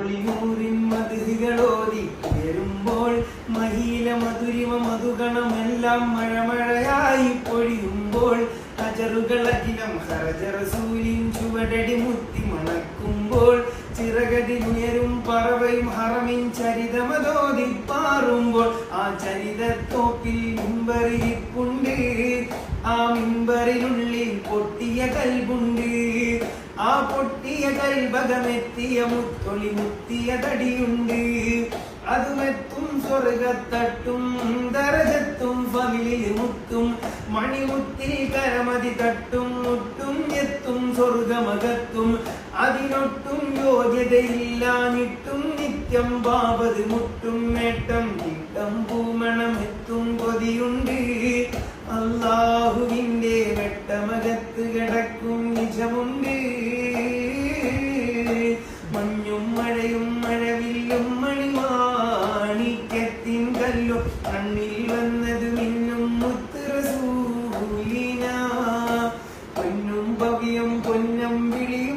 ഒളിനൂറിൻ മധുകളോതി ഉയരുമ്പോൾ മഹീല മധുരിമ മധുഗണമെല്ലാം മഴമഴയായി പൊഴിയുമ്പോൾ അജറുകളകിലം ഹറജ റസൂലിൻ ചുവടടി മുത്തി മണക്കുമ്പോൾ ചിറകതിലുയരും പറവയും ഹറമിൻ ചരിതമതോതി പാറുമ്പോൾ ആ ചരിതത്തോപ്പിൽ മിമ്പറിരിപ്പുണ്ട്. ആ മിമ്പറിനുള്ളിൽ പൊട്ടിയ കൽബുണ്ട്. ആ പൊട്ടിയ കൽബകമെത്തിയ മുത്തൊളി മുത്തിയ തടിയുണ്ട്. അതുമെത്തും സ്വർഗത്തട്ടും ദരജത്തും ഫമിലിൽ മുത്തും മണിമുത്തിൽ കരമതി തട്ടും മുട്ടും എത്തും സ്വർഗമകത്തും അതിനൊട്ടും യോഗ്യതയില്ലാഞ്ഞിട്ടും നിത്യം ബാബത് മുട്ടും നേട്ടം കിട്ടം പൂമണമെത്തും കൊതിയുണ്ട്. അല്ലാഹുവിന്റെ വെട്ടമകത്ത് കിടക്കും നിജമുണ്ട്. മഞ്ഞും മഴയും മഴവില്ലും മണിമാണിക്യത്തിൻ കല്ലും കണ്ണിൽ വന്നത് മിന്നും മുത്ത് റസൂലിന. പൊന്നും ഭവ്യം പൊന്നം വിളിയും